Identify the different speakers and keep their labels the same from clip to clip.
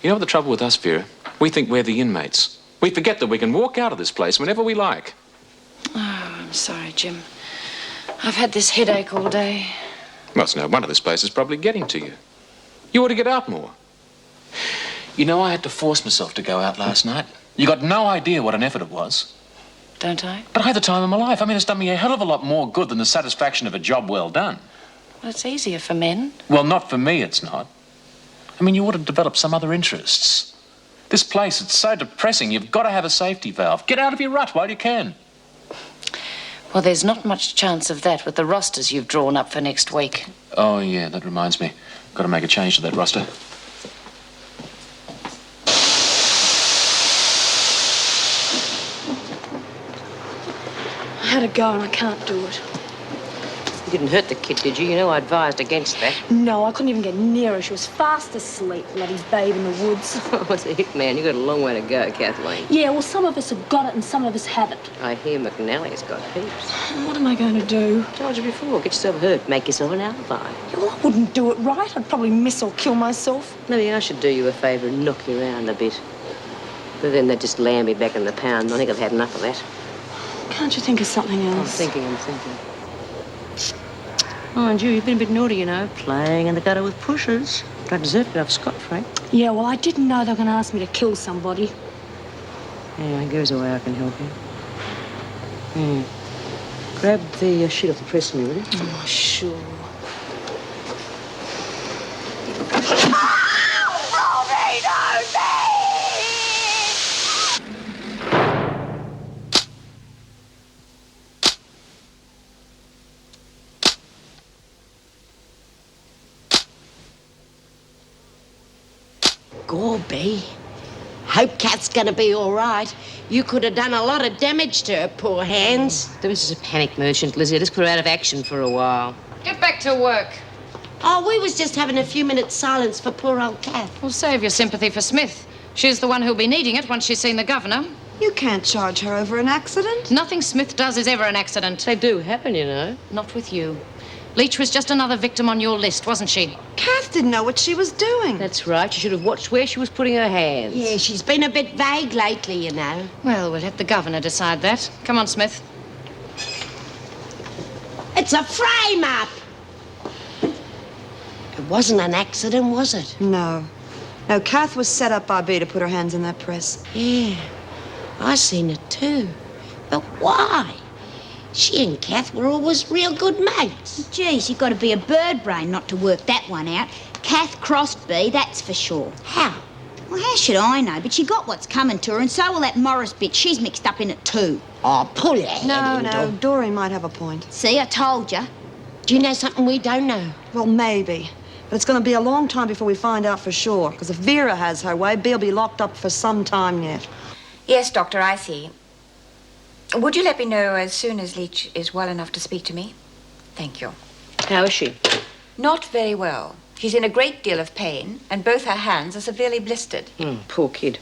Speaker 1: You know what the trouble with us, Vera? We think we're the inmates. We forget that we can walk out of this place whenever we like.
Speaker 2: Oh, I'm sorry, Jim. I've had this headache all day.
Speaker 1: Well, it's no wonder this place is probably getting to you. You ought to get out more. You know, I had to force myself to go out last night. You got no idea what an effort it was.
Speaker 2: Don't I?
Speaker 1: But I had the time of my life. I mean, it's done me a hell of a lot more good than the satisfaction of a job well done.
Speaker 2: Well, it's easier for men.
Speaker 1: Well, not for me, it's not. I mean, you ought to develop some other interests. This place, it's so depressing. You've got to have a safety valve. Get out of your rut while you can.
Speaker 2: Well, there's not much chance of that with the rosters you've drawn up for next week.
Speaker 1: Oh, yeah, that reminds me. Got to make a change to that roster.
Speaker 3: I had a go and I can't do it.
Speaker 4: You didn't hurt the kid, did you? You know I advised against that.
Speaker 3: No, I couldn't even get near her. She was fast asleep, bloody babe in the woods.
Speaker 4: Oh, it's a hit, man. You've got a long way to go, Kathleen.
Speaker 3: Yeah, well, some of us have got it and some of us haven't.
Speaker 4: I hear McNally's got heaps.
Speaker 3: What am I going to do?
Speaker 4: I told you before, get yourself hurt, make yourself an alibi.
Speaker 3: Yeah, well, I wouldn't do it right. I'd probably miss or kill myself.
Speaker 4: Maybe I should do you a favour and knock you around a bit. But then they'd just land me back in the pound. I think I've had enough of that.
Speaker 3: Can't you think of something else?
Speaker 4: I'm thinking. Mind you, you've been a bit naughty, you know, playing in the gutter with pushers. Don't deserve to get off scot-free.
Speaker 3: Yeah, well, I didn't know they were going to ask me to kill somebody.
Speaker 4: Anyway, there's a way I can help you. Grab the sheet off the press for me, will you?
Speaker 3: Oh, sure.
Speaker 5: Gorby, hope Kat's gonna be all right. You could have done a lot of damage to her poor hands.
Speaker 4: There was just a panic merchant, Lizzie. I just put her out of action for a while.
Speaker 2: Get back to work.
Speaker 5: Oh, we was just having a few minutes silence for poor old Kat.
Speaker 2: Well, save your sympathy for Smith. She's the one who'll be needing it once she's seen the governor.
Speaker 6: You can't charge her over an accident.
Speaker 2: Nothing Smith does is ever an accident.
Speaker 4: They do happen, you know.
Speaker 2: Not with you. Leach was just another victim on your list, wasn't she?
Speaker 6: Kath didn't know what she was doing.
Speaker 4: That's right. You should have watched where she was putting her hands.
Speaker 5: Yeah, she's been a bit vague lately, you know.
Speaker 2: Well, we'll let the governor decide that. Come on, Smith.
Speaker 5: It's a frame-up. It wasn't an accident, was it?
Speaker 6: No. No, Kath was set up by B to put her hands in that press.
Speaker 5: Yeah, I seen it too. But why? She and Kath were always real good mates.
Speaker 7: Geez, you've got to be a bird brain not to work that one out. Kath crossed B, that's for sure.
Speaker 5: How?
Speaker 7: Well, how should I know? But she got what's coming to her, and so will that Morris bitch. She's mixed up in it too.
Speaker 5: Oh, pull your head
Speaker 6: No,
Speaker 5: in,
Speaker 6: no,
Speaker 5: Dor.
Speaker 6: Doreen might have a point.
Speaker 7: See, I told you.
Speaker 5: Do you know something we don't know?
Speaker 6: Well, maybe. But it's going to be a long time before we find out for sure. Because if Vera has her way, B'll be locked up for some time yet.
Speaker 8: Yes, Doctor, I see. Would you let me know as soon as Leach is well enough to speak to me? Thank you.
Speaker 4: How is she?
Speaker 8: Not very well. She's in a great deal of pain, and both her hands are severely blistered.
Speaker 4: Poor kid.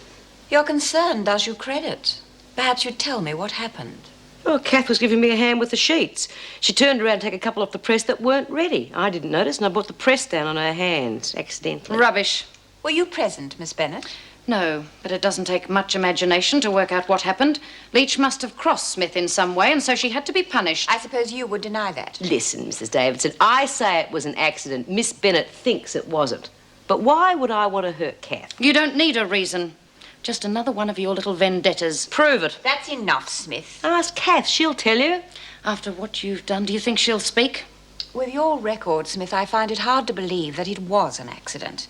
Speaker 8: Your concern does you credit. Perhaps you'd tell me what happened.
Speaker 4: Oh, Kath was giving me a hand with the sheets. She turned around to take a couple off the press that weren't ready. I didn't notice, and I brought the press down on her hands, accidentally.
Speaker 2: Rubbish.
Speaker 8: Were you present, Miss Bennett?
Speaker 2: No, but it doesn't take much imagination to work out what happened. Leach must have crossed Smith in some way, and so she had to be punished.
Speaker 8: I suppose you would deny that.
Speaker 4: Listen, Mrs. Davidson, I say it was an accident. Miss Bennett thinks it wasn't. But why would I want to hurt Kath?
Speaker 2: You don't need a reason. Just another one of your little vendettas.
Speaker 4: Prove it.
Speaker 8: That's enough, Smith.
Speaker 4: Ask Kath, she'll tell you.
Speaker 2: After what you've done, do you think she'll speak?
Speaker 8: With your record, Smith, I find it hard to believe that it was an accident.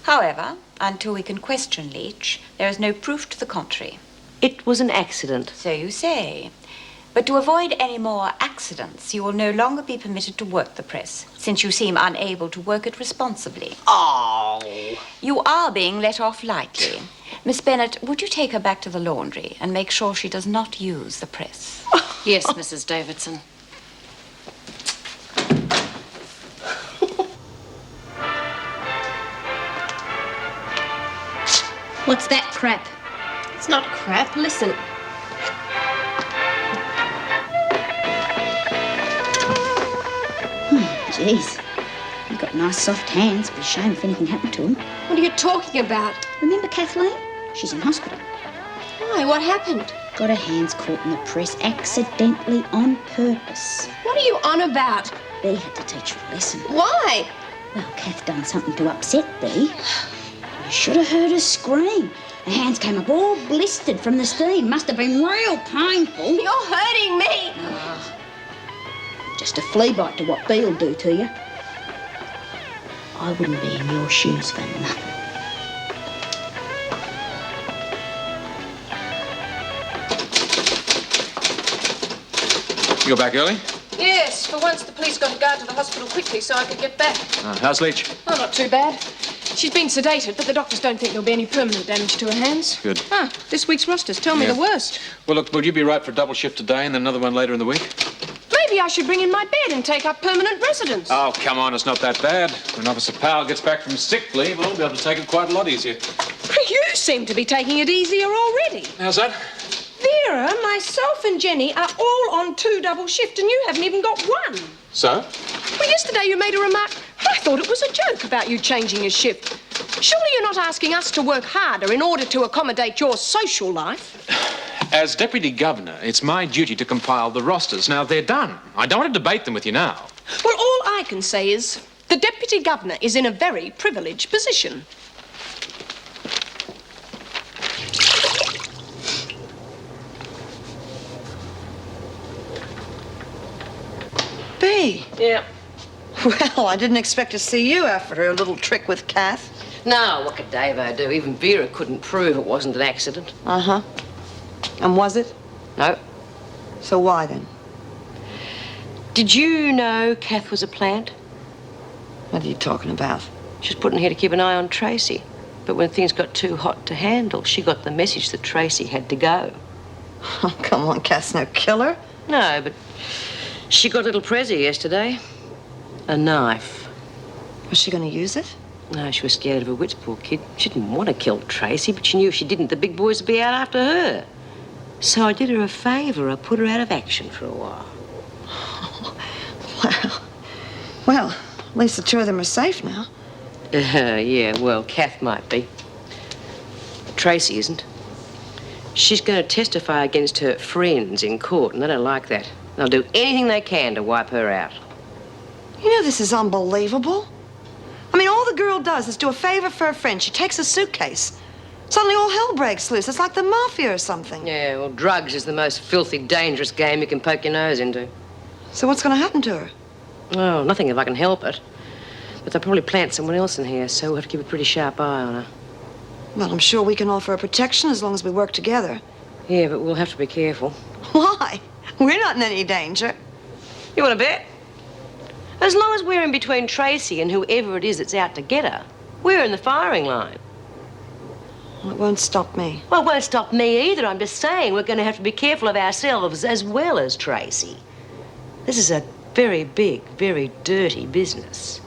Speaker 8: However, until we can question Leach, there is no proof to the contrary.
Speaker 4: It was an accident.
Speaker 8: So you say. But to avoid any more accidents, you will no longer be permitted to work the press, since you seem unable to work it responsibly.
Speaker 5: Oh.
Speaker 8: You are being let off lightly. Miss Bennett, would you take her back to the laundry and make sure she does not use the press?
Speaker 2: Yes, Mrs. Davidson.
Speaker 7: What's that crap?
Speaker 5: It's not crap. Listen.
Speaker 7: Jeez. They've got nice soft hands. It'd be a shame if anything happened to them.
Speaker 3: What are you talking about?
Speaker 7: Remember Kathleen? She's in hospital.
Speaker 3: Why? What happened?
Speaker 7: Got her hands caught in the press accidentally on purpose.
Speaker 3: What are you on about?
Speaker 7: Bea had to teach her a lesson.
Speaker 3: Why?
Speaker 7: Well, Kath done something to upset Bea. You should have heard her scream. Her hands came up all blistered from the steam. Must have been real painful.
Speaker 3: You're hurting me.
Speaker 7: Just a flea bite to what Bea'll do to you. I wouldn't be in your shoes for nothing.
Speaker 1: You go back early?
Speaker 9: Yes, for once the police got a guard to the hospital quickly so I could get back.
Speaker 1: How's Leach?
Speaker 9: Oh, not too bad. She's been sedated, but the doctors don't think there'll be any permanent damage to her hands.
Speaker 1: Good.
Speaker 9: Ah, this week's rosters tell me
Speaker 1: Yeah.
Speaker 9: the worst.
Speaker 1: Well, look, will you be right for a double shift today and then another one later in the week?
Speaker 9: Maybe I should bring in my bed and take up permanent residence.
Speaker 1: Oh, come on, it's not that bad. When Officer Powell gets back from sick leave, we'll all be able to take it quite a lot easier.
Speaker 9: You seem to be taking it easier already.
Speaker 1: How's that?
Speaker 9: Vera, myself and Jenny are all on 2 double shift and you haven't even got 1.
Speaker 1: So?
Speaker 9: Well, yesterday you made a remark. I thought it was a joke about you changing your shift. Surely you're not asking us to work harder in order to accommodate your social life?
Speaker 1: As Deputy Governor, it's my duty to compile the rosters. Now, they're done. I don't want to debate them with you now.
Speaker 9: Well, all I can say is the Deputy Governor is in a very privileged position.
Speaker 6: Bea.
Speaker 4: Yeah.
Speaker 6: Well, I didn't expect to see you after her little trick with Kath.
Speaker 4: No, what could Davo do? Even Vera couldn't prove it wasn't an accident.
Speaker 6: Uh-huh. And was it?
Speaker 4: No.
Speaker 6: So why then?
Speaker 4: Did you know Kath was a plant?
Speaker 6: What are you talking about?
Speaker 4: She was put in here to keep an eye on Tracy. But when things got too hot to handle, she got the message that Tracy had to go.
Speaker 6: Oh, come on, Kath's no killer.
Speaker 4: No, but she got a little prezi yesterday. A knife.
Speaker 6: Was she going to use it?
Speaker 4: No, she was scared of her wits, poor kid. She didn't want to kill Tracy, but she knew if she didn't, the big boys would be out after her. So I did her a favour. I put her out of action for a while.
Speaker 6: Well, at least the 2 of them are safe now.
Speaker 4: Yeah, well, Kath might be. Tracy isn't. She's going to testify against her friends in court, and they don't like that. They'll do anything they can to wipe her out.
Speaker 6: You know, this is unbelievable. I mean, all the girl does is do a favor for her friend. She takes a suitcase. Suddenly all hell breaks loose. It's like the mafia or something.
Speaker 4: Yeah, well, drugs is the most filthy, dangerous game you can poke your nose into.
Speaker 6: So what's going to happen to her?
Speaker 4: Oh, nothing if I can help it. But they'll probably plant someone else in here, so we'll have to keep a pretty sharp eye on her.
Speaker 6: Well, I'm sure we can offer her protection as long as we work together.
Speaker 4: Yeah, but we'll have to be careful.
Speaker 6: Why? We're not in any danger.
Speaker 4: You want to bet? As long as we're in between Tracy and whoever it is that's out to get her, we're in the firing line.
Speaker 6: Well, it won't stop me.
Speaker 4: Well, it won't stop me either. I'm just saying we're going to have to be careful of ourselves as well as Tracy. This is a very big, very dirty business.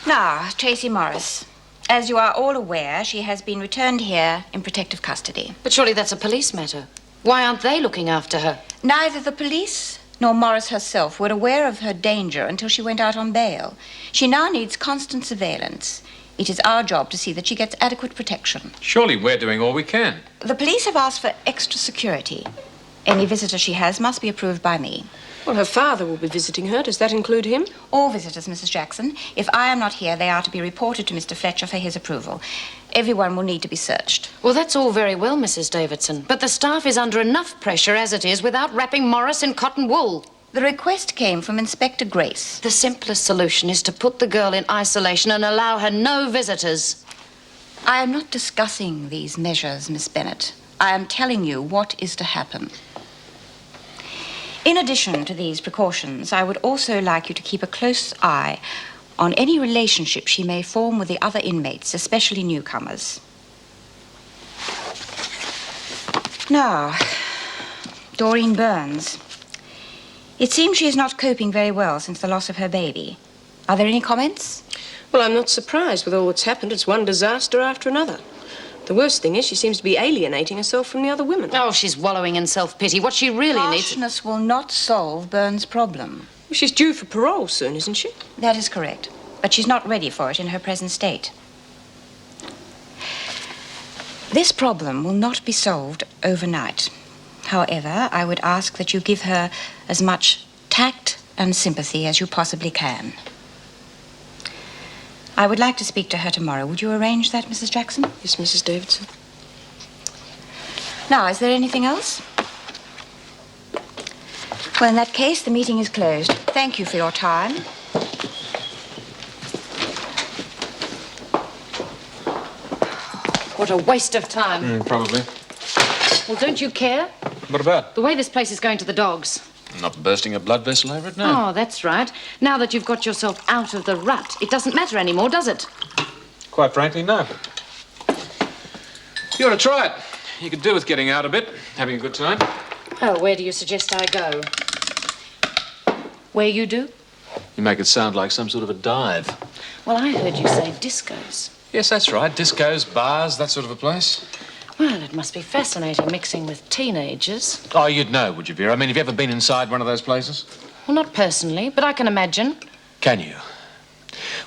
Speaker 8: Now, Tracy Morris. As you are all aware, she has been returned here in protective custody.
Speaker 2: But surely that's a police matter. Why aren't they looking after her?
Speaker 8: Neither the police nor Morris herself were aware of her danger until she went out on bail. She now needs constant surveillance. It is our job to see that she gets adequate protection.
Speaker 1: Surely we're doing all we can.
Speaker 8: The police have asked for extra security. Any visitor she has must be approved by me.
Speaker 9: Well, her father will be visiting her. Does that include him?
Speaker 8: All visitors, Mrs. Jackson. If I am not here, they are to be reported to Mr. Fletcher for his approval. Everyone will need to be searched.
Speaker 2: Well, that's all very well, Mrs. Davidson, but the staff is under enough pressure as it is without wrapping Morris in cotton wool.
Speaker 8: The request came from Inspector Grace.
Speaker 2: The simplest solution is to put the girl in isolation and allow her no visitors.
Speaker 8: I am not discussing these measures, Miss Bennett. I am telling you what is to happen. In addition to these precautions, I would also like you to keep a close eye on any relationship she may form with the other inmates, especially newcomers. Now, Doreen Burns. It seems she is not coping very well since the loss of her baby. Are there any comments?
Speaker 9: Well, I'm not surprised with all that's happened. It's one disaster after another.
Speaker 10: The worst thing is she seems to be alienating herself from the other women.
Speaker 2: Oh, she's wallowing in self-pity. What she really needs...
Speaker 8: Harshness will not solve Burns' problem.
Speaker 10: Well, she's due for parole soon, isn't she?
Speaker 8: That is correct. But she's not ready for it in her present state. This problem will not be solved overnight. However, I would ask that you give her as much tact and sympathy as you possibly can. I would like to speak to her tomorrow. Would you arrange that, Mrs. Jackson?
Speaker 10: Yes, Mrs. Davidson.
Speaker 8: Now, is there anything else? Well, in that case, the meeting is closed. Thank you for your time.
Speaker 2: What a waste of time.
Speaker 1: Probably.
Speaker 2: Well, don't you care?
Speaker 1: What about?
Speaker 2: The way this place is going to the dogs.
Speaker 1: Not bursting a blood vessel over it, no.
Speaker 2: Oh, that's right. Now that you've got yourself out of the rut, it doesn't matter anymore, does it?
Speaker 1: Quite frankly, no. You ought to try it. You could do with getting out a bit, having a good time.
Speaker 2: Oh, where do you suggest I go? Where you do?
Speaker 1: You make it sound like some sort of a dive.
Speaker 2: Well, I heard you say discos.
Speaker 1: Yes, that's right. Discos, bars, that sort of a place.
Speaker 2: Well, it must be fascinating mixing with teenagers.
Speaker 1: Oh, you'd know, would you, Vera? I mean, have you ever been inside one of those places?
Speaker 2: Well, not personally, but I can imagine.
Speaker 1: Can you?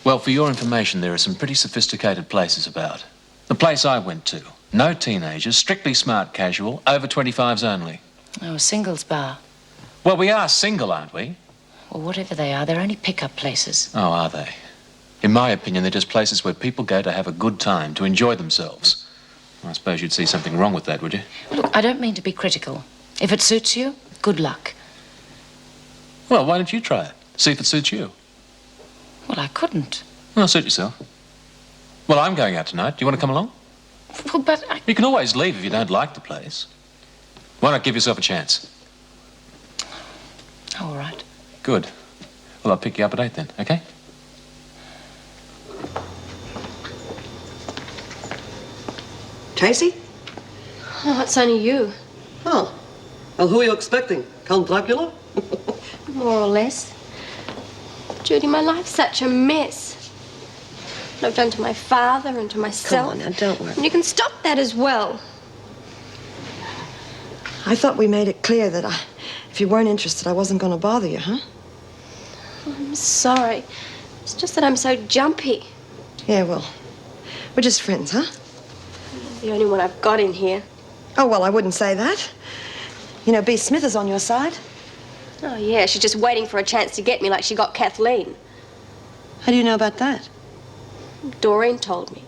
Speaker 1: Well, for your information, there are some pretty sophisticated places about. The place I went to. No teenagers, strictly smart casual, over 25s only.
Speaker 2: Oh, a singles bar.
Speaker 1: Well, we are single, aren't we?
Speaker 2: Well, whatever they are, they're only pick-up places.
Speaker 1: Oh, are they? In my opinion, they're just places where people go to have a good time, to enjoy themselves. I suppose you'd see something wrong with that, would you?
Speaker 2: Look, I don't mean to be critical. If it suits you, good luck.
Speaker 1: Well, why don't you try it? See if it suits you.
Speaker 2: Well, I couldn't.
Speaker 1: Well, suit yourself. Well, I'm going out tonight. Do you want to come along?
Speaker 2: Well, but I...
Speaker 1: You can always leave if you don't like the place. Why not give yourself a chance?
Speaker 2: All right.
Speaker 1: Good. Well, I'll pick you up at 8 then, okay?
Speaker 6: Tracy?
Speaker 9: Oh, it's only you.
Speaker 11: Oh. Well, who are you expecting? Count Dracula?
Speaker 9: More or less. Judy, my life's such a mess. What I've done to my father and to myself.
Speaker 6: Come on now, don't worry.
Speaker 9: And you can stop that as well.
Speaker 6: I thought we made it clear that if you weren't interested, I wasn't going to bother you, huh?
Speaker 9: I'm sorry. It's just that I'm so jumpy.
Speaker 6: Yeah, well, we're just friends, huh?
Speaker 9: The only one I've got in here.
Speaker 6: Oh, well, I wouldn't say that. You know, B. Smith is on your side.
Speaker 9: Oh, yeah, she's just waiting for a chance to get me like she got Kathleen.
Speaker 6: How do you know about that?
Speaker 9: Doreen told me.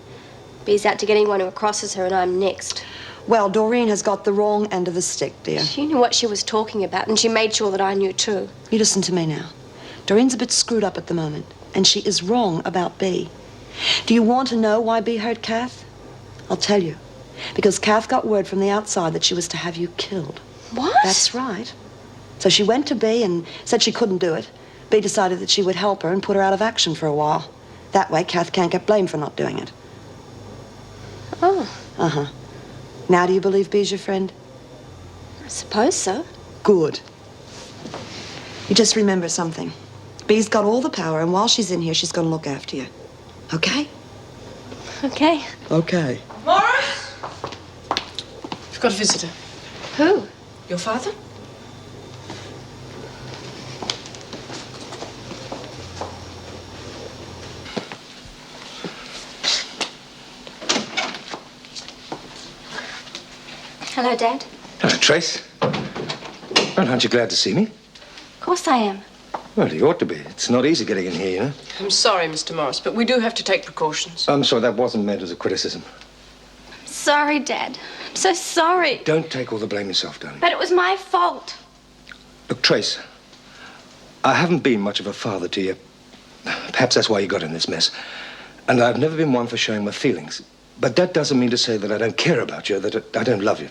Speaker 9: B's out to get anyone who crosses her, and I'm next.
Speaker 6: Well, Doreen has got the wrong end of the stick, dear.
Speaker 9: She knew what she was talking about, and she made sure that I knew, too.
Speaker 6: You listen to me now. Doreen's a bit screwed up at the moment, and she is wrong about B. Do you want to know why B hurt Kath? I'll tell you. Because Kath got word from the outside that she was to have you killed.
Speaker 9: What?
Speaker 6: That's right. So she went to B and said she couldn't do it. B decided that she would help her and put her out of action for a while. That way, Kath can't get blamed for not doing it.
Speaker 9: Oh.
Speaker 6: Uh-huh. Now do you believe B's your friend?
Speaker 9: I suppose so.
Speaker 6: Good. You just remember something. B's got all the power, and while she's in here, she's going to look after you. Okay?
Speaker 9: Okay.
Speaker 6: Okay.
Speaker 10: Morris! You've got a visitor.
Speaker 9: Who?
Speaker 10: Your father?
Speaker 9: Hello, Dad.
Speaker 12: Hello, Trace. Well, aren't you glad to see me?
Speaker 9: Of course I am.
Speaker 12: Well, you ought to be. It's not easy getting in here, you know.
Speaker 10: I'm sorry, Mr. Morris, but we do have to take precautions.
Speaker 12: I'm sorry, that wasn't meant as a criticism.
Speaker 9: Sorry, Dad. I'm so sorry.
Speaker 12: Don't take all the blame yourself, darling.
Speaker 9: But it was my fault.
Speaker 12: Look, Trace, I haven't been much of a father to you. Perhaps that's why you got in this mess. And I've never been one for showing my feelings. But that doesn't mean to say that I don't care about you, that I don't love you.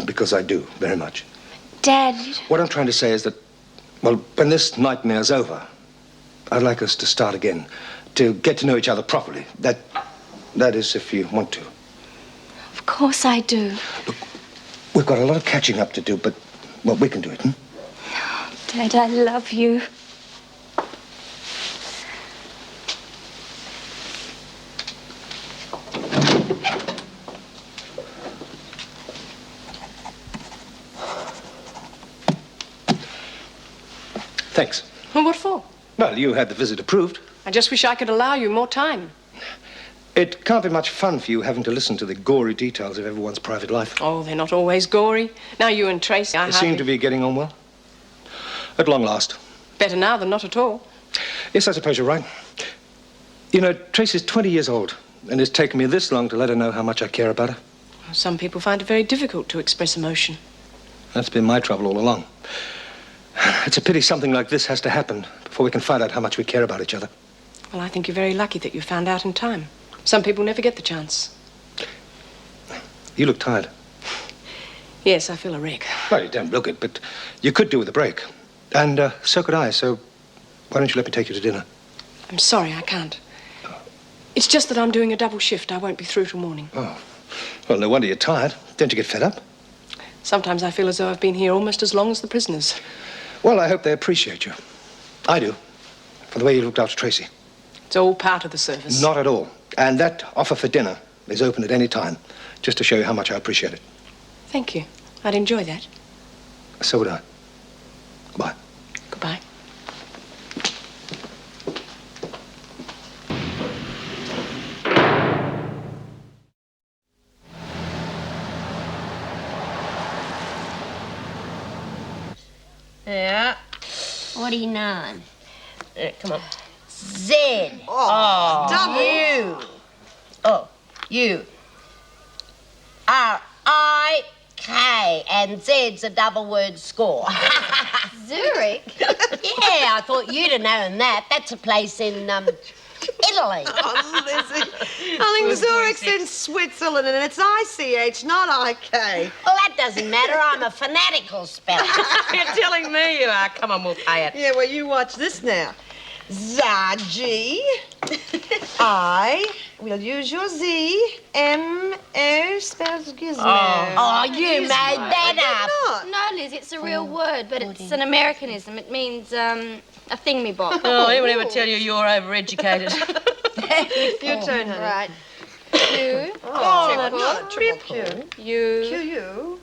Speaker 12: Because I do, very much.
Speaker 9: Dad,
Speaker 12: What I'm trying to say is that, well, when this nightmare's over, I'd like us to start again, to get to know each other properly. That is, if you want to.
Speaker 9: Of course I do.
Speaker 12: Look, we've got a lot of catching up to do, but, well, we can do it, hmm?
Speaker 9: Dad, I love you.
Speaker 12: Well, you had the visit approved.
Speaker 9: I just wish I could allow you more time.
Speaker 12: It can't be much fun for you having to listen to the gory details of everyone's private life.
Speaker 9: Oh, they're not always gory. Now you and Tracy,
Speaker 12: They seem to be getting on well. At long last.
Speaker 9: Better now than not at all.
Speaker 12: Yes, I suppose you're right. You know, Tracy's 20 years old, and it's taken me this long to let her know how much I care about her.
Speaker 9: Some people find it very difficult to express emotion.
Speaker 12: That's been my trouble all along. It's a pity something like this has to happen before we can find out how much we care about each other.
Speaker 9: Well, I think you're very lucky that you found out in time. Some people never get the chance.
Speaker 12: You look tired.
Speaker 9: Yes, I feel a wreck.
Speaker 12: Well, you don't look it, but you could do with a break. And so could I, so why don't you let me take you to dinner?
Speaker 9: I'm sorry, I can't. It's just that I'm doing a double shift. I won't be through till morning.
Speaker 12: Oh, well, no wonder you're tired. Don't you get fed up?
Speaker 9: Sometimes I feel as though I've been here almost as long as the prisoners.
Speaker 12: Well, I hope they appreciate you. I do, for the way you looked after Tracy.
Speaker 9: It's all part of the service.
Speaker 12: Not at all. And that offer for dinner is open at any time, just to show you how much I appreciate it.
Speaker 9: Thank you. I'd enjoy that.
Speaker 12: So would I. Goodbye.
Speaker 9: Goodbye.
Speaker 5: Yeah. 49.
Speaker 4: Come on.
Speaker 5: Z.
Speaker 4: Oh,
Speaker 5: U. Oh, U. R-I-K. And Z's a double word score.
Speaker 13: Zurich?
Speaker 5: Yeah, I thought you'd have known that. That's a place in, Italy.
Speaker 14: Oh, Lizzie. I think Zurich's in Switzerland, and it's I-C-H, not I-K.
Speaker 5: Well, that doesn't matter. I'm a fanatical speller.
Speaker 4: You're telling me you are. Come on, we'll pay it.
Speaker 14: Yeah, well, you watch this now. Zaji. I will use your Z. M-O spells gizmo.
Speaker 5: Oh, you made that up.
Speaker 13: No, Liz, it's a real word, but it's an Americanism. It means, a thingamybob.
Speaker 4: Oh, he would ever tell you you're overeducated.
Speaker 14: Your turn, honey.
Speaker 13: Right. Q.
Speaker 14: Not a triple Q.
Speaker 13: U.
Speaker 14: Q-U.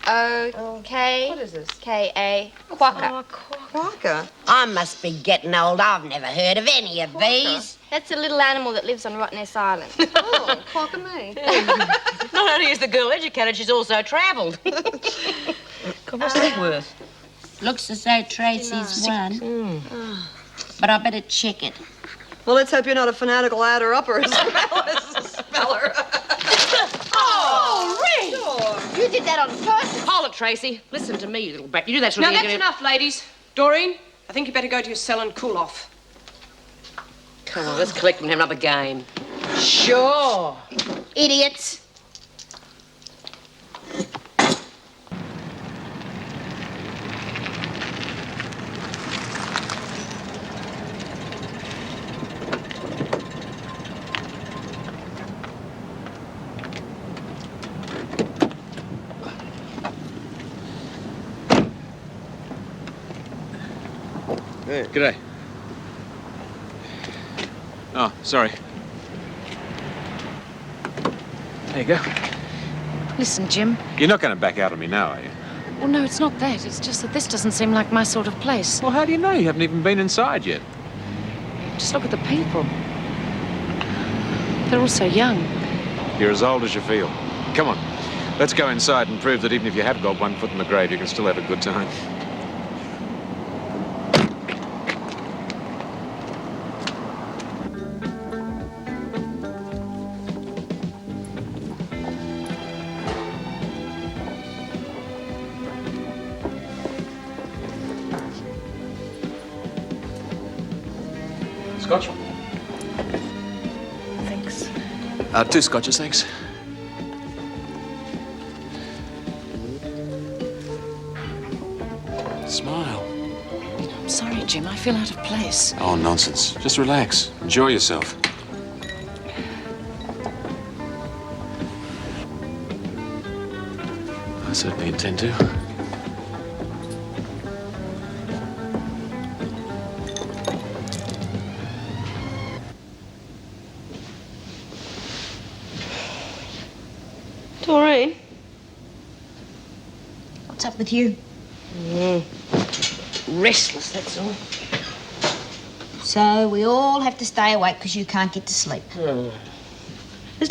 Speaker 13: O-K.
Speaker 14: What is this?
Speaker 13: K-A. Quokka.
Speaker 14: Quokka.
Speaker 5: I must be getting old. I've never heard of any of these.
Speaker 13: That's a little animal that lives on Rottnest Island.
Speaker 14: Oh, quokka me.
Speaker 4: Not only is the girl educated, she's also travelled. God, what's that worth?
Speaker 5: Looks as though Tracy's won. But I better check it.
Speaker 14: Well, let's hope you're not a fanatical adder-upper as well as a speller.
Speaker 13: Oh, Ray! You did that on purpose.
Speaker 4: Hold it, Tracy. Listen to me, you little brat. You do that sort
Speaker 9: Now,
Speaker 4: of thing.
Speaker 9: that's enough, ladies. Doreen, I think you better go to your cell and cool off.
Speaker 4: Come on, let's collect and have another game.
Speaker 5: Sure. Idiots.
Speaker 1: Hey. G'day. Oh, sorry. There you go.
Speaker 2: Listen, Jim.
Speaker 1: You're not going to back out on me now, are you?
Speaker 2: Well, no, it's not that. It's just that this doesn't seem like my sort of place.
Speaker 1: Well, how do you know? You haven't even been inside yet.
Speaker 2: Just look at the people. They're all so young.
Speaker 1: You're as old as you feel. Come on. Let's go inside and prove that even if you have got one foot in the grave, you can still have a good time. Scotch?
Speaker 2: Thanks.
Speaker 1: 2 scotches, thanks. Smile.
Speaker 2: I'm sorry, Jim. I feel out of place.
Speaker 1: Oh, nonsense. Just relax. Enjoy yourself. I certainly intend to.
Speaker 14: Doreen?
Speaker 5: What's up with you?
Speaker 4: Restless, that's all.
Speaker 7: So we all have to stay awake because you can't get to sleep.
Speaker 4: Listen,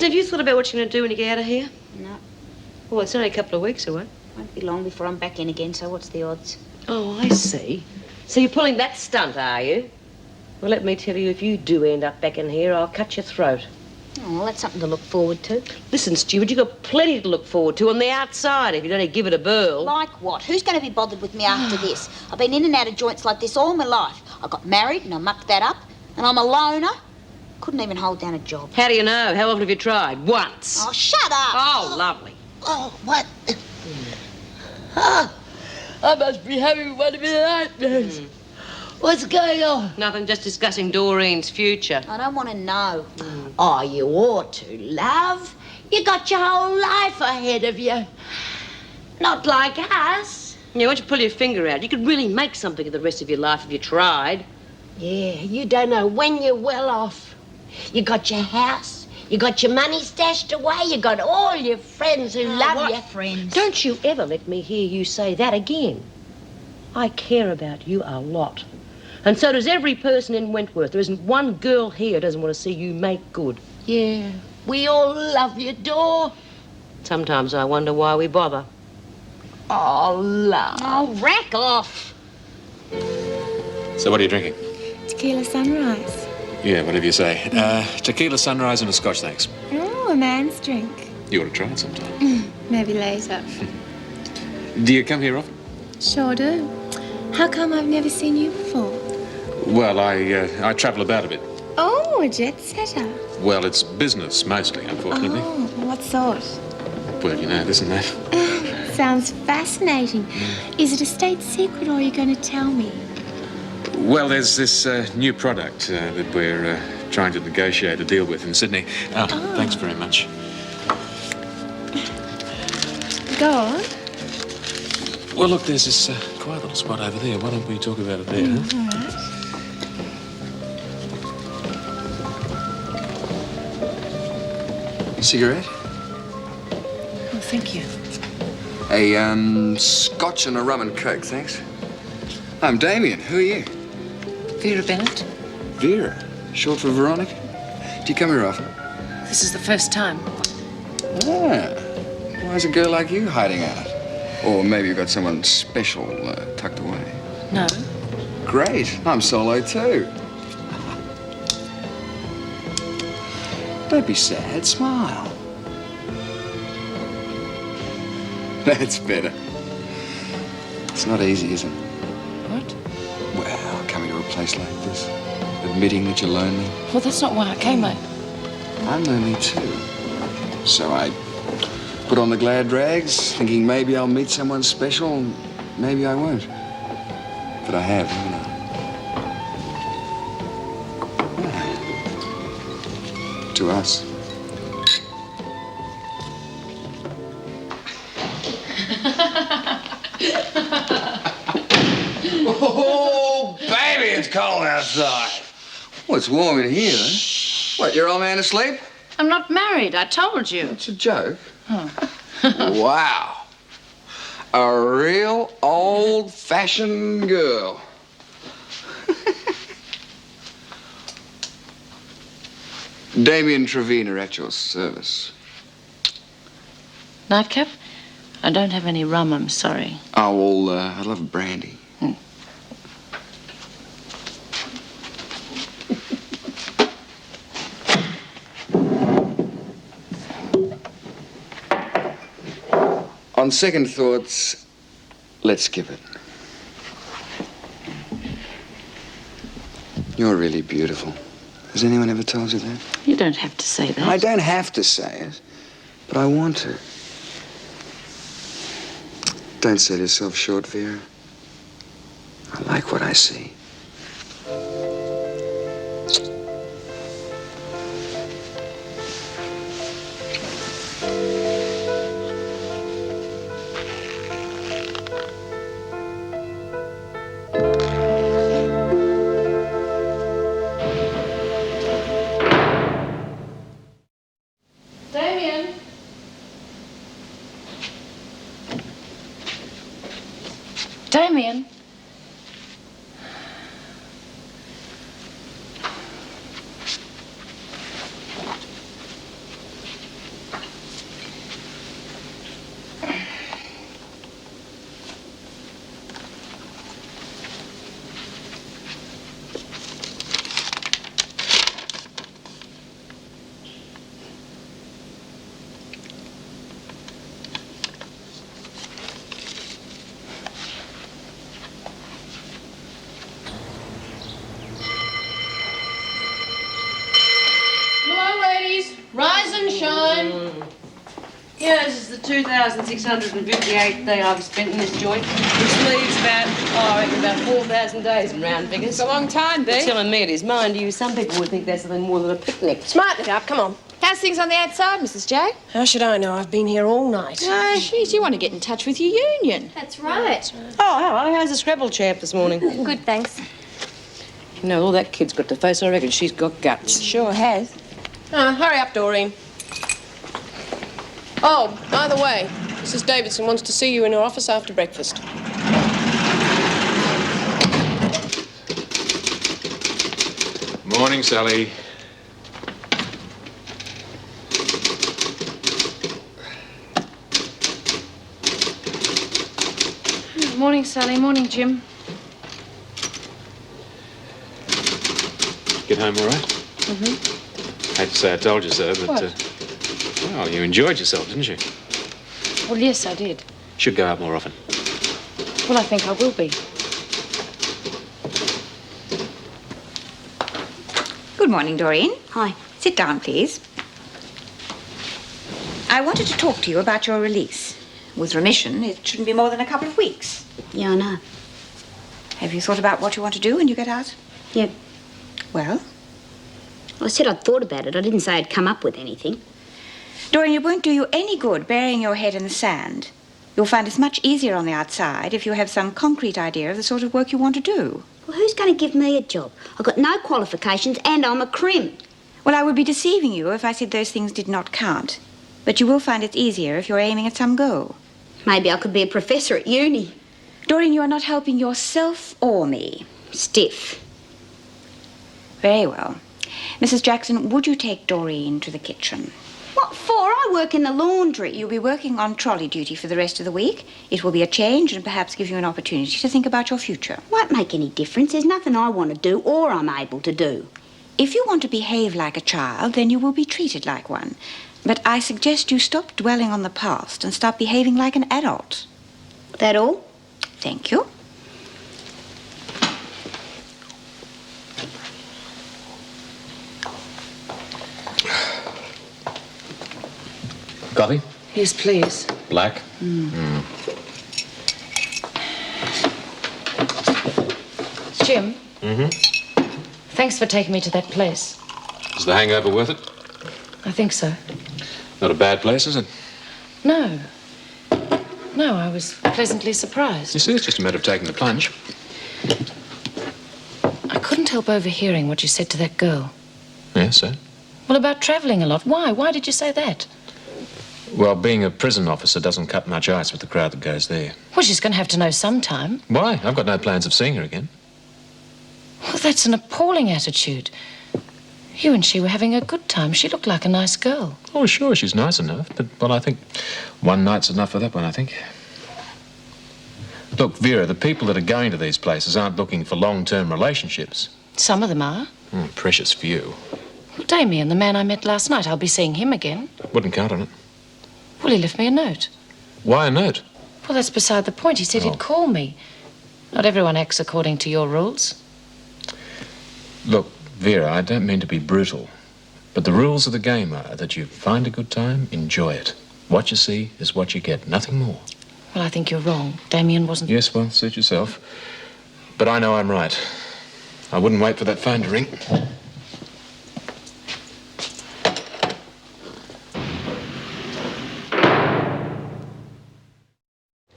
Speaker 4: have you thought about what you're going to do when you get out of here?
Speaker 7: No.
Speaker 4: Well, it's only a couple of weeks away.
Speaker 7: Won't be long before I'm back in again, so what's the odds?
Speaker 4: Oh, I see. So you're pulling that stunt, are you? Well, let me tell you, if you do end up back in here, I'll cut your throat.
Speaker 7: Oh, well, that's something to look forward to.
Speaker 4: Listen, Stewart, you've got plenty to look forward to on the outside if you don't give it a burl.
Speaker 7: Like what? Who's going to be bothered with me after this? I've been in and out of joints like this all my life. I got married and I mucked that up, and I'm a loner. Couldn't even hold down a job.
Speaker 4: How do you know? How often have you tried? Once.
Speaker 7: Oh, shut up!
Speaker 4: Oh, lovely.
Speaker 5: Oh, what? Oh, I must be having one of my nightmares. What's going on?
Speaker 4: Nothing, just discussing Doreen's future.
Speaker 7: I don't want to know.
Speaker 5: Oh, you ought to, love. You got your whole life ahead of you. Not like us.
Speaker 4: Yeah, once you pull your finger out, you could really make something of the rest of your life if you tried.
Speaker 5: Yeah, you don't know when you're well off. You got your house, you got your money stashed away, you got all your friends who love
Speaker 7: what
Speaker 5: you.
Speaker 7: friends?
Speaker 4: Don't you ever let me hear you say that again. I care about you a lot. And so does every person in Wentworth. There isn't one girl here who doesn't want to see you make good.
Speaker 5: Yeah, we all love you, Dor.
Speaker 4: Sometimes I wonder why we bother.
Speaker 5: Oh, love.
Speaker 7: Oh, rack off.
Speaker 1: So what are you drinking?
Speaker 15: Tequila sunrise.
Speaker 1: Yeah, whatever you say. Tequila sunrise and a scotch, thanks.
Speaker 15: Oh, a man's drink.
Speaker 1: You ought to try it sometime.
Speaker 15: Maybe later.
Speaker 1: Do you come here often?
Speaker 15: Sure do. How come I've never seen you before?
Speaker 1: Well, I travel about a bit.
Speaker 15: Oh, a jet setter.
Speaker 1: Well, it's business mostly, unfortunately.
Speaker 15: Oh, what sort?
Speaker 1: Well, you know this and that.
Speaker 15: Sounds fascinating. Is it a state secret or are you going to tell me?
Speaker 1: Well, there's this new product that we're trying to negotiate a deal with in Sydney. Thanks very much.
Speaker 15: Go on.
Speaker 1: Well, look, there's this quiet little spot over there. Why don't we talk about it there, huh?
Speaker 15: All right.
Speaker 16: Cigarette?
Speaker 15: Oh, thank you.
Speaker 16: A, scotch and a rum and coke, thanks. I'm Damien. Who are you?
Speaker 10: Vera Bennett.
Speaker 16: Vera? Short for Veronica? Do you come here often?
Speaker 10: This is the first time.
Speaker 16: Ah. Why's a girl like you hiding out? Or maybe you've got someone special tucked away.
Speaker 10: No.
Speaker 16: Great. I'm solo too. Don't be sad. Smile. That's better. It's not easy, is it?
Speaker 10: What?
Speaker 16: Well, coming to a place like this, admitting that you're lonely.
Speaker 10: Well, that's not why I came.
Speaker 16: I'm lonely too. So I put on the glad rags, thinking maybe I'll meet someone special, maybe I won't. But I have, haven't I? Yeah. To us. Oh, baby, it's cold outside. Well, it's warm in here, though. What, your old man asleep?
Speaker 2: I'm not married, I told you.
Speaker 16: It's a joke. Wow. A real old-fashioned girl. Damien Trevena at your service.
Speaker 2: Nightcap? I don't have any rum, I'm sorry.
Speaker 16: Oh, well, I love brandy. On second thoughts, let's skip it. You're really beautiful. Has anyone ever told you that?
Speaker 2: You don't have to say that.
Speaker 16: I don't have to say it, but I want to. Don't sell yourself short, Vera. I like what I see.
Speaker 10: Damien.
Speaker 2: Damien?
Speaker 4: Yeah, this is the 2,658th day I've spent in this joint, which leaves about 4,000 days in round figures.
Speaker 9: It's a long time, Bea.
Speaker 4: You're telling me it is. Mind you, some people would think that's nothing more than a picnic.
Speaker 9: Smarten it up, come on.
Speaker 10: How's things on the outside, Mrs. J?
Speaker 9: How should I know? I've been here all night.
Speaker 10: Oh, jeez, you want to get in touch with your union.
Speaker 13: That's right.
Speaker 4: Oh, hello. How's the Scrabble champ this morning?
Speaker 13: Good, thanks.
Speaker 4: You know, all that kid's got to face, I reckon she's got guts.
Speaker 10: Sure has.
Speaker 9: Hurry up, Doreen. Oh, by the way, Mrs. Davidson wants to see you in her office after breakfast.
Speaker 1: Morning, Sally.
Speaker 2: Morning, Sally. Morning, Jim.
Speaker 1: Get home all right?
Speaker 2: Mm-hmm.
Speaker 1: Hate to say I told you so, but, well, you enjoyed yourself, didn't you?
Speaker 2: Well, yes, I did.
Speaker 1: Should go out more often.
Speaker 2: Well, I think I will be.
Speaker 8: Good morning, Doreen.
Speaker 7: Hi.
Speaker 8: Sit down, please. I wanted to talk to you about your release. With remission, it shouldn't be more than a couple of weeks.
Speaker 7: Yeah, I know.
Speaker 8: Have you thought about what you want to do when you get out?
Speaker 7: Yeah.
Speaker 8: Well?
Speaker 7: I said I'd thought about it. I didn't say I'd come up with anything.
Speaker 8: Doreen, it won't do you any good burying your head in the sand. You'll find it's much easier on the outside if you have some concrete idea of the sort of work you want to do.
Speaker 7: Well, who's going to give me a job? I've got no qualifications and I'm a crim.
Speaker 8: Well, I would be deceiving you if I said those things did not count. But you will find it's easier if you're aiming at some goal.
Speaker 7: Maybe I could be a professor at uni.
Speaker 8: Doreen, you are not helping yourself or me.
Speaker 7: Stiff.
Speaker 8: Very well. Mrs. Jackson, would you take Doreen to the kitchen?
Speaker 7: What for? I work in the laundry.
Speaker 8: You'll be working on trolley duty for the rest of the week. It will be a change and perhaps give you an opportunity to think about your future.
Speaker 7: Won't make any difference. There's nothing I want to do or I'm able to do.
Speaker 8: If you want to behave like a child, then you will be treated like one. But I suggest you stop dwelling on the past and start behaving like an adult.
Speaker 7: That all?
Speaker 8: Thank you.
Speaker 1: Coffee?
Speaker 10: Yes, please.
Speaker 1: Black?
Speaker 2: Jim,
Speaker 1: Mm-hmm.
Speaker 2: thanks for taking me to that place.
Speaker 1: Is the hangover worth it?
Speaker 2: I think so.
Speaker 1: Not a bad place, is it?
Speaker 2: No. No, I was pleasantly surprised.
Speaker 1: You see, it's just a matter of taking the plunge.
Speaker 2: I couldn't help overhearing what you said to that girl.
Speaker 1: Yes, sir.
Speaker 2: Well, about travelling a lot. Why? Why did you say that?
Speaker 1: Well, being a prison officer doesn't cut much ice with the crowd that goes there.
Speaker 2: Well, she's going to have to know sometime.
Speaker 1: Why? I've got no plans of seeing her again.
Speaker 2: Well, that's an appalling attitude. You and she were having a good time. She looked like a nice girl.
Speaker 1: Oh, sure, she's nice enough. But, well, I think one night's enough for that one, I think. Look, Vera, the people that are going to these places aren't looking for long-term relationships.
Speaker 2: Some of them are.
Speaker 1: Precious few.
Speaker 2: Well, Damien, the man I met last night, I'll be seeing him again.
Speaker 1: Wouldn't count on it.
Speaker 2: Well, he left me a note.
Speaker 1: Why a note?
Speaker 2: Well, that's beside the point. He said he'd call me. Not everyone acts according to your rules.
Speaker 1: Look, Vera, I don't mean to be brutal, but the rules of the game are that you find a good time, enjoy it. What you see is what you get, nothing more.
Speaker 2: Well, I think you're wrong. Damien wasn't...
Speaker 1: Yes, well, suit yourself. But I know I'm right. I wouldn't wait for that phone to ring.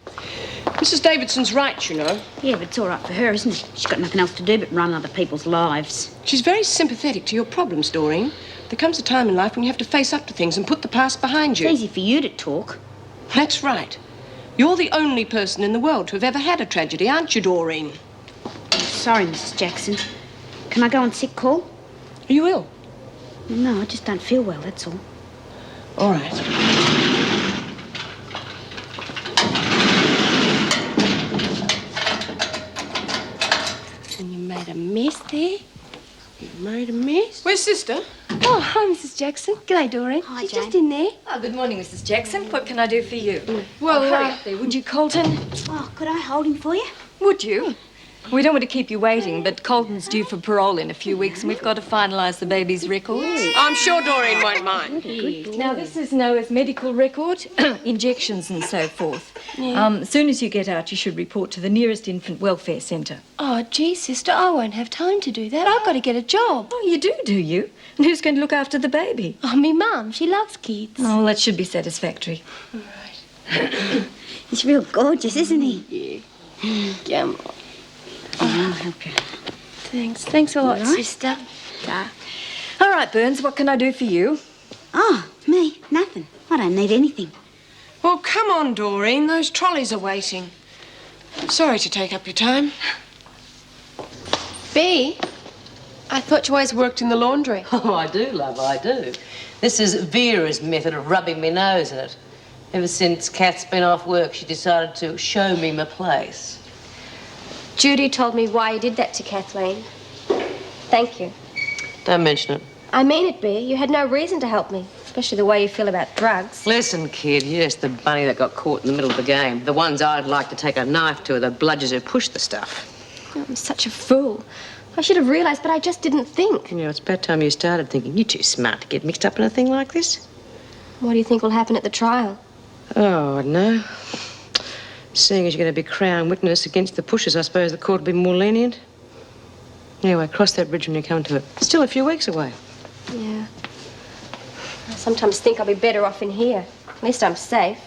Speaker 9: Mrs. Davidson's right, you know.
Speaker 7: Yeah, but it's all right for her, isn't it? She's got nothing else to do but run other people's lives.
Speaker 9: She's very sympathetic to your problems, Doreen. There comes a time in life when you have to face up to things and put the past behind you.
Speaker 7: It's easy for you to talk.
Speaker 9: That's right. You're the only person in the world to have ever had a tragedy, aren't you, Doreen?
Speaker 7: Sorry, Mrs. Jackson. Can I go on sick call?
Speaker 9: Are you ill?
Speaker 7: No, I just don't feel well, that's all.
Speaker 9: All right. And you made a mess there? You made a mess?
Speaker 10: Where's Sister?
Speaker 17: Oh, hi, Mrs. Jackson. G'day, Doreen.
Speaker 7: Hi,
Speaker 17: She's
Speaker 7: Jane.
Speaker 17: just in there.
Speaker 18: Oh, good morning, Mrs. Jackson. What can I do for you?
Speaker 17: Well, hurry up there, would you, Colton?
Speaker 7: Oh, could I hold him for you?
Speaker 18: Would you? We don't want to keep you waiting, but Colton's due for parole in a few weeks and we've got to finalise the baby's records.
Speaker 9: I'm sure Doreen won't mind.
Speaker 18: Now, this is Noah's medical record, injections and so forth. As soon as you get out, you should report to the nearest infant welfare centre.
Speaker 17: Oh, gee, sister, I won't have time to do that. I've got to get a job.
Speaker 18: Oh, you do you? And who's going to look after the baby?
Speaker 17: Oh, me mum, she loves kids.
Speaker 18: Oh, well, that should be satisfactory.
Speaker 7: He's real gorgeous, isn't he?
Speaker 17: Yeah.
Speaker 7: I'll help you.
Speaker 17: Thanks. Thanks a lot,
Speaker 7: All right.
Speaker 17: sister.
Speaker 7: Yeah.
Speaker 18: All right, Burns, what can I do for you?
Speaker 7: Oh, me? Nothing. I don't need anything.
Speaker 9: Well, come on, Doreen. Those trolleys are waiting. Sorry to take up your time.
Speaker 10: Bea, I thought you always worked in the laundry.
Speaker 4: Oh, I do, love, I do. This is Vera's method of rubbing my nose in it. Ever since Kath's been off work, she decided to show me my place.
Speaker 17: Judy told me why you did that to Kathleen. Thank you.
Speaker 4: Don't mention it.
Speaker 17: I mean it, Bea. You had no reason to help me, especially the way you feel about drugs.
Speaker 4: Listen, kid, you're just the bunny that got caught in the middle of the game. The ones I'd like to take a knife to are the bludgers who push the stuff.
Speaker 17: I'm such a fool. I should have realised, but I just didn't think.
Speaker 4: You know, it's about time you started thinking. You're too smart to get mixed up in a thing like this.
Speaker 17: What do you think will happen at the trial?
Speaker 4: Oh, I don't know. Seeing as you're going to be crown witness against the pushers, I suppose the court will be more lenient. Anyway, cross that bridge when you come to it. It's still a few weeks away.
Speaker 17: Yeah. I sometimes think I'll be better off in here. At least I'm safe.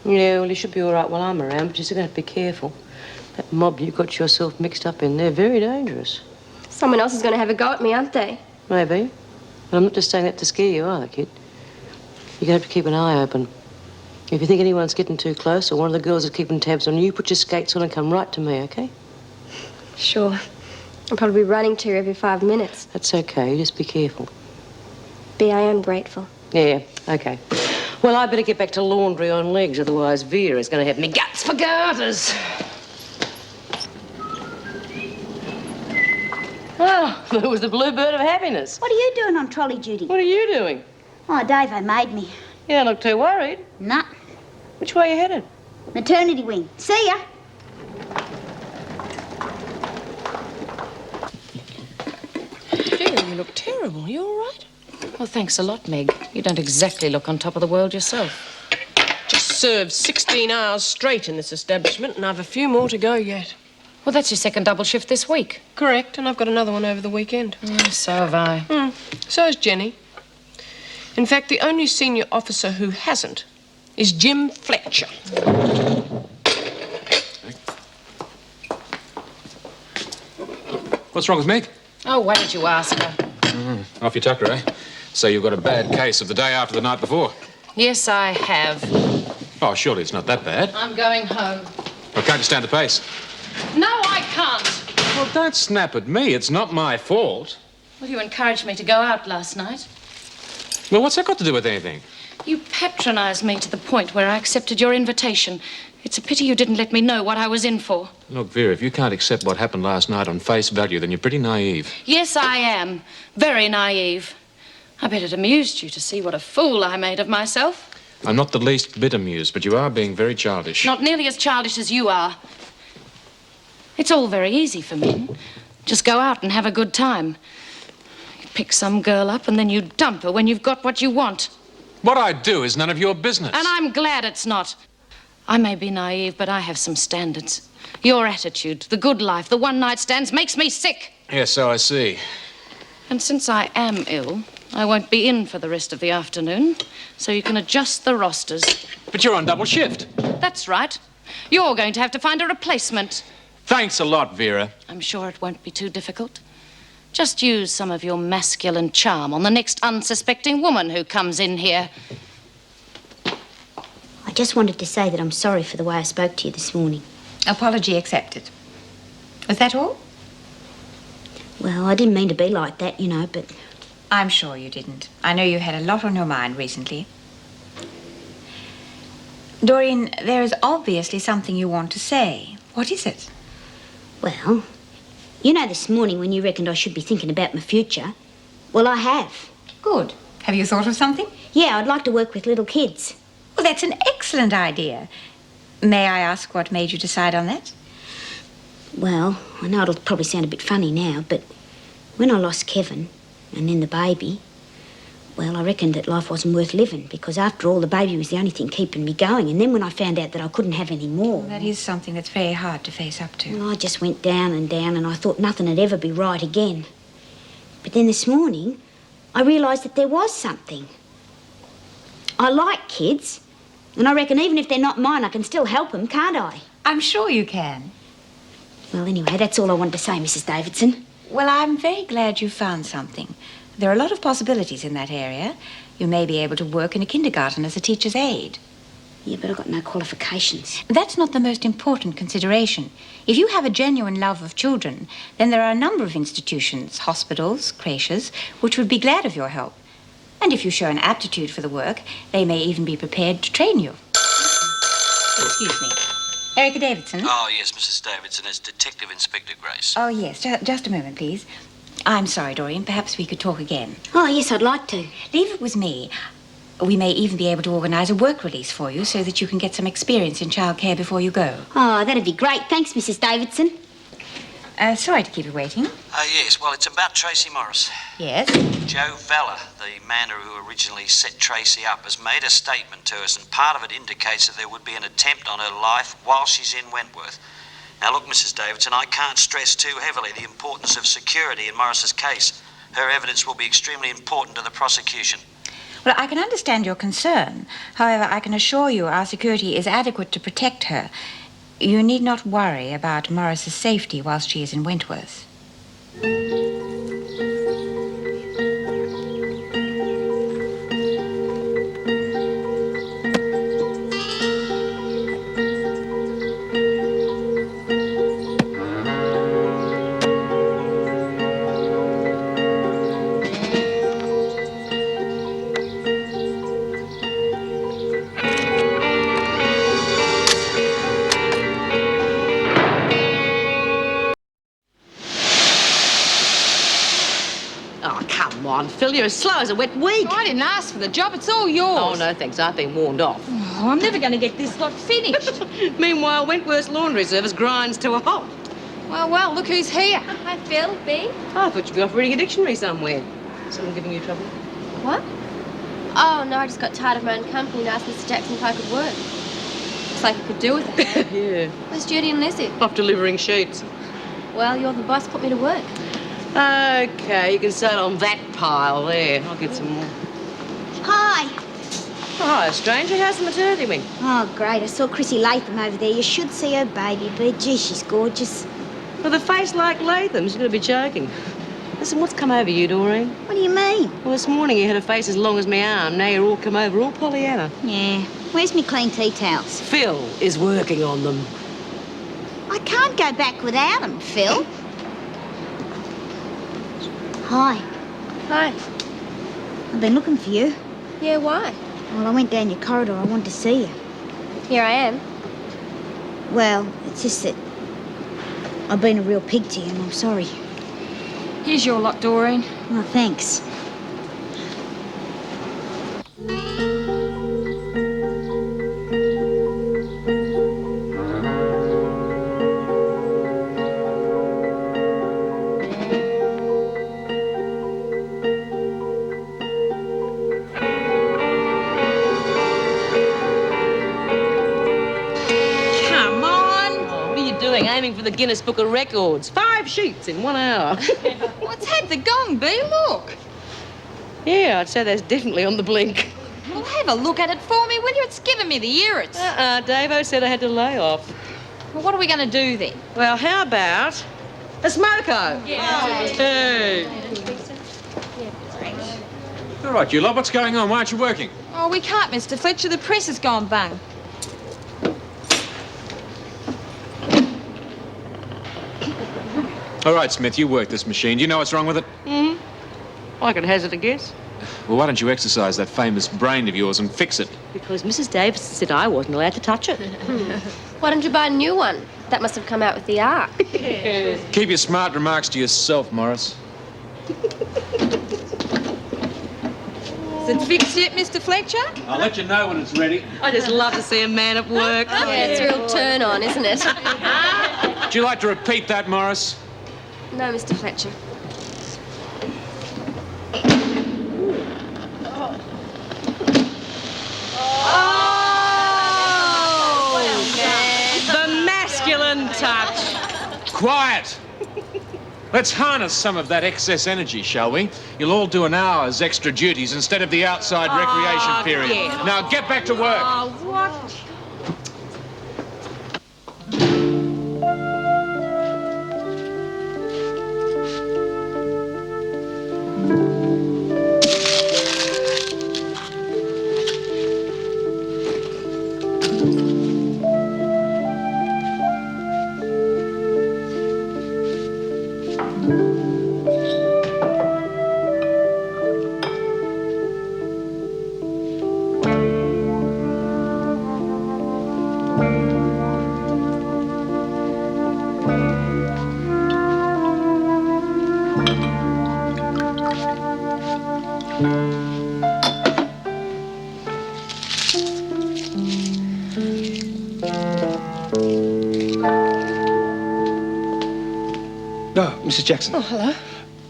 Speaker 4: Yeah, well, you should be all right while I'm around, but you're still going to have to be careful. That mob you got yourself mixed up in, they're very dangerous.
Speaker 17: Someone else is going to have a go at me, aren't they?
Speaker 4: Maybe. But I'm not just saying that to scare you either, kid. You're going to have to keep an eye open. If you think anyone's getting too close or one of the girls is keeping tabs on you, put your skates on and come right to me, okay?
Speaker 17: Sure. I'll probably be running to you every 5 minutes.
Speaker 4: That's okay. You just be careful.
Speaker 17: Bea, I am grateful.
Speaker 4: Yeah, okay. Well, I better get back to laundry on legs, otherwise Vera's going to have me guts for garters. Oh, it was the bluebird of happiness.
Speaker 7: What are you doing on trolley duty?
Speaker 4: What are you doing?
Speaker 7: Oh, Davo made me.
Speaker 4: You don't look too worried.
Speaker 7: Nah.
Speaker 4: Which way are you headed?
Speaker 7: Maternity wing. See ya.
Speaker 9: Vera, you look terrible. You all right?
Speaker 2: Well, thanks a lot, Meg. You don't exactly look on top of the world yourself.
Speaker 9: Just served 16 hours straight in this establishment, and I've a few more to go yet.
Speaker 2: Well, that's your second double shift this week.
Speaker 9: Correct, and I've got another one over the weekend.
Speaker 2: So have I.
Speaker 9: So's Jenny. In fact, the only senior officer who hasn't is Jim Fletcher.
Speaker 1: What's wrong with Meg?
Speaker 2: Oh, why did you ask her?
Speaker 1: Off your tucker, eh? So you've got a bad case of the day after the night before.
Speaker 2: Yes, I have.
Speaker 1: Oh, surely it's not that bad.
Speaker 2: I'm going home.
Speaker 1: Well, can't you stand the pace?
Speaker 2: No, I can't.
Speaker 1: Well, don't snap at me. It's not my fault.
Speaker 2: Well, you encouraged me to go out last night.
Speaker 1: Well, what's that got to do with anything?
Speaker 2: You patronised me to the point where I accepted your invitation. It's a pity you didn't let me know what I was in for.
Speaker 1: Look, Vera, if you can't accept what happened last night on face value, then you're pretty naive.
Speaker 2: Yes, I am. Very naive. I bet it amused you to see what a fool I made of myself.
Speaker 1: I'm not the least bit amused, but you are being very childish.
Speaker 2: Not nearly as childish as you are. It's all very easy for men. Just go out and have a good time. You pick some girl up and then you dump her when you've got what you want.
Speaker 1: What I do is none of your business.
Speaker 2: And I'm glad it's not. I may be naive, but I have some standards. Your attitude, the good life, the one-night stands makes me sick.
Speaker 1: Yes, so I see.
Speaker 2: And since I am ill, I won't be in for the rest of the afternoon, so you can adjust the rosters.
Speaker 1: But you're on double shift.
Speaker 2: That's right. You're going to have to find a replacement.
Speaker 1: Thanks a lot, Vera.
Speaker 2: I'm sure it won't be too difficult. Just use some of your masculine charm on the next unsuspecting woman who comes in here.
Speaker 7: I just wanted to say that I'm sorry for the way I spoke to you this morning.
Speaker 8: Apology accepted. Was that all?
Speaker 7: Well, I didn't mean to be like that, you know, but...
Speaker 8: I'm sure you didn't. I know you had a lot on your mind recently. Doreen, there is obviously something you want to say. What is it?
Speaker 7: Well, you know this morning when you reckoned I should be thinking about my future? Well, I have.
Speaker 8: Good. Have you thought of something?
Speaker 7: Yeah, I'd like to work with little kids.
Speaker 8: Well, that's an excellent idea. May I ask what made you decide on that?
Speaker 7: Well, I know it'll probably sound a bit funny now, but when I lost Kevin and then the baby, well, I reckoned that life wasn't worth living because after all, the baby was the only thing keeping me going. And then when I found out that I couldn't have any more...
Speaker 8: That is something that's very hard to face up to.
Speaker 7: Well, I just went down and I thought nothing would ever be right again. But then this morning, I realised that there was something. I like kids, and I reckon even if they're not mine, I can still help them, can't I?
Speaker 8: I'm sure you can.
Speaker 7: Well, anyway, that's all I wanted to say, Mrs. Davidson.
Speaker 8: Well, I'm very glad you found something. There are a lot of possibilities in that area. You may be able to work in a kindergarten as a teacher's aide.
Speaker 7: Yeah, but I've got no qualifications.
Speaker 8: That's not the most important consideration. If you have a genuine love of children, then there are a number of institutions, hospitals, creches, which would be glad of your help. And if you show an aptitude for the work, they may even be prepared to train you. Excuse me. Erica Davidson?
Speaker 19: Oh, yes, Mrs. Davidson. It's Detective Inspector Grace.
Speaker 8: Oh, yes. Just a moment, please. I'm sorry, Doreen. Perhaps we could talk again.
Speaker 7: Oh, yes, I'd like to.
Speaker 8: Leave it with me. We may even be able to organise a work release for you so that you can get some experience in childcare before you go.
Speaker 7: Oh, that'd be great. Thanks, Mrs. Davidson.
Speaker 8: Sorry to keep you waiting.
Speaker 19: Yes, well, it's about Tracy Morris.
Speaker 8: Yes?
Speaker 19: Joe Vella, the man who originally set Tracy up, has made a statement to us, and part of it indicates that there would be an attempt on her life while she's in Wentworth. Now, look, Mrs. Davidson, I can't stress too heavily the importance of security in Morris's case. Her evidence will be extremely important to the prosecution.
Speaker 8: Well, I can understand your concern. However, I can assure you our security is adequate to protect her. You need not worry about Morris's safety whilst she is in Wentworth.
Speaker 4: Phil, you're as slow as a wet week.
Speaker 10: I didn't ask for the job. It's all yours.
Speaker 4: Oh, no, thanks. I've been warned off.
Speaker 10: Oh, I'm never going to get this lot finished.
Speaker 4: Meanwhile, Wentworth's laundry service grinds to a halt.
Speaker 10: Well, look who's here.
Speaker 13: Hi, Phil. B?
Speaker 4: I thought you'd be off reading a dictionary somewhere. Someone giving you trouble?
Speaker 13: What? Oh, no, I just got tired of my own company and asked Mr. Jackson if I could work. Looks like I could do with it.
Speaker 4: Yeah.
Speaker 13: Where's Judy and Lizzie?
Speaker 4: Off delivering sheets.
Speaker 13: Well, you're the boss. Put me to work.
Speaker 4: Okay, you can sit on that pile there. I'll get some more.
Speaker 7: Hi.
Speaker 4: Hi, stranger. How's the maternity wing?
Speaker 7: Oh, great. I saw Chrissy Latham over there. You should see her baby, but gee, she's gorgeous.
Speaker 4: With a face like Latham's, you're going to be joking. Listen, what's come over you, Doreen?
Speaker 7: What do you mean?
Speaker 4: Well, this morning you had a face as long as my arm. Now you're all come over, all Pollyanna.
Speaker 7: Yeah. Where's me clean tea towels?
Speaker 4: Phil is working on them.
Speaker 7: I can't go back without them, Phil. Hi.
Speaker 13: Hi.
Speaker 7: I've been looking for you.
Speaker 13: Yeah, why?
Speaker 7: Well, I went down your corridor. I wanted to see you.
Speaker 13: Here I am.
Speaker 7: Well, it's just that I've been a real pig to you, and I'm sorry.
Speaker 10: Here's your lot, Doreen.
Speaker 7: Oh, thanks.
Speaker 4: Aiming for the Guinness Book of Records. 5 sheets in 1 hour.
Speaker 10: What's had the gong, B? Look.
Speaker 4: Yeah, I'd say that's definitely on the blink.
Speaker 10: Well, have a look at it for me, will you? It's giving me the irrits.
Speaker 4: Davo said I had to lay off.
Speaker 10: Well, what are we going to do then?
Speaker 4: Well, how about a smoko?
Speaker 10: Yeah.
Speaker 4: Hey.
Speaker 1: All right, you lot, what's going on? Why aren't you working?
Speaker 10: Oh, we can't, Mr. Fletcher. The press has gone bung.
Speaker 1: All right, Smith, you work this machine. Do you know what's wrong with it?
Speaker 4: Mm-hmm. I could hazard a guess.
Speaker 1: Well, why don't you exercise that famous brain of yours and fix it?
Speaker 4: Because Mrs. Davidson said I wasn't allowed to touch it.
Speaker 13: Why don't you buy a new one? That must have come out with the ark.
Speaker 1: Keep your smart remarks to yourself, Morris.
Speaker 10: Is it fixed yet, Mr. Fletcher?
Speaker 1: I'll let you know when it's ready.
Speaker 4: I just love to see a man at work.
Speaker 13: Yeah, it's a real turn on, isn't it?
Speaker 1: Would you like to repeat that, Morris?
Speaker 17: No, Mr. Fletcher.
Speaker 9: The masculine touch.
Speaker 1: Quiet! Let's harness some of that excess energy, shall we? You'll all do an hour's extra duties instead of the outside recreation period.
Speaker 9: yeah.
Speaker 1: Now get back to work.
Speaker 9: Oh, what?
Speaker 12: Mrs. Jackson.
Speaker 9: Oh, hello.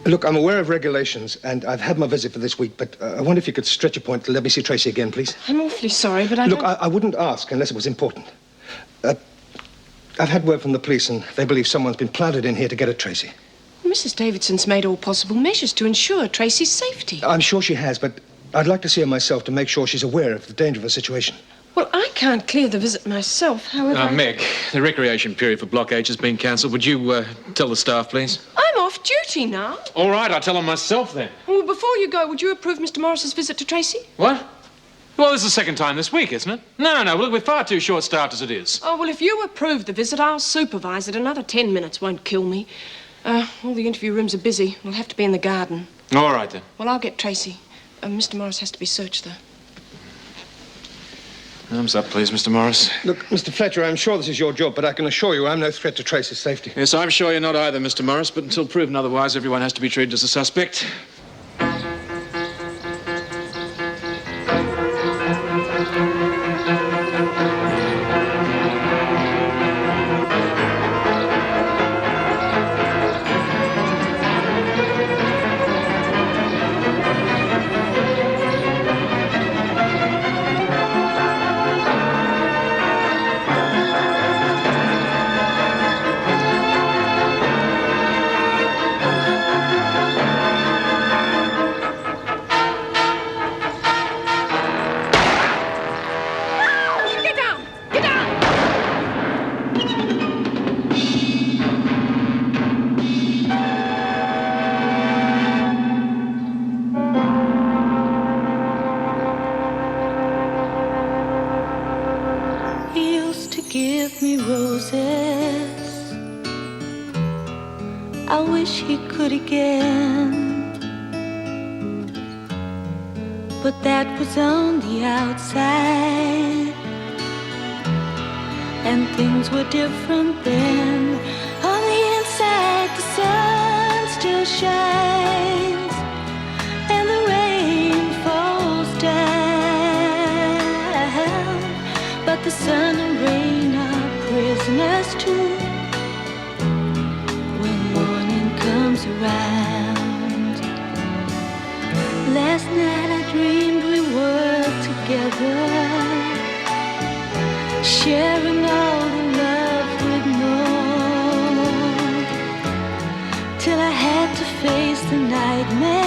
Speaker 12: Look, I'm aware of regulations, and I've had my visit for this week, but I wonder if you could stretch a point to let me see Tracy again, please.
Speaker 9: I'm awfully sorry, but I
Speaker 12: Look,
Speaker 9: don't...
Speaker 12: I wouldn't ask unless it was important. I've had word from the police, and they believe someone's been planted in here to get at Tracy.
Speaker 9: Mrs. Davidson's made all possible measures to ensure Tracy's safety.
Speaker 12: I'm sure she has, but I'd like to see her myself to make sure she's aware of the danger of her situation.
Speaker 9: Well, I can't clear the visit myself, however...
Speaker 1: Meg, the recreation period for Block H has been cancelled. Would you tell the staff, please?
Speaker 9: I'm off duty now.
Speaker 1: All right, I'll tell them myself then.
Speaker 9: Well, before you go, would you approve Mr. Morris's visit to Tracy?
Speaker 1: What? Well, this is the second time this week, isn't it? No, look, we're far too short-staffed as it is.
Speaker 9: Oh, well, if you approve the visit, I'll supervise it. Another 10 minutes won't kill me. All the interview rooms are busy. We'll have to be in the garden.
Speaker 1: All right, then.
Speaker 9: Well, I'll get Tracy. Mr. Morris has to be searched, though.
Speaker 1: Arms up, please, Mr. Morris.
Speaker 12: Look, Mr. Fletcher, I'm sure this is your job, but I can assure you I'm no threat to Tracy's safety.
Speaker 1: Yes, I'm sure you're not either, Mr. Morris, but until proven otherwise, everyone has to be treated as a suspect.
Speaker 20: give me roses. I wish he could again, but that was on the outside, and things were different then. On the inside, the sun still shines, and the rain falls down, but the sun and rain are prisoners too when morning comes around. Last night I dreamed we were together, sharing all the love we'd known, till I had to face the nightmare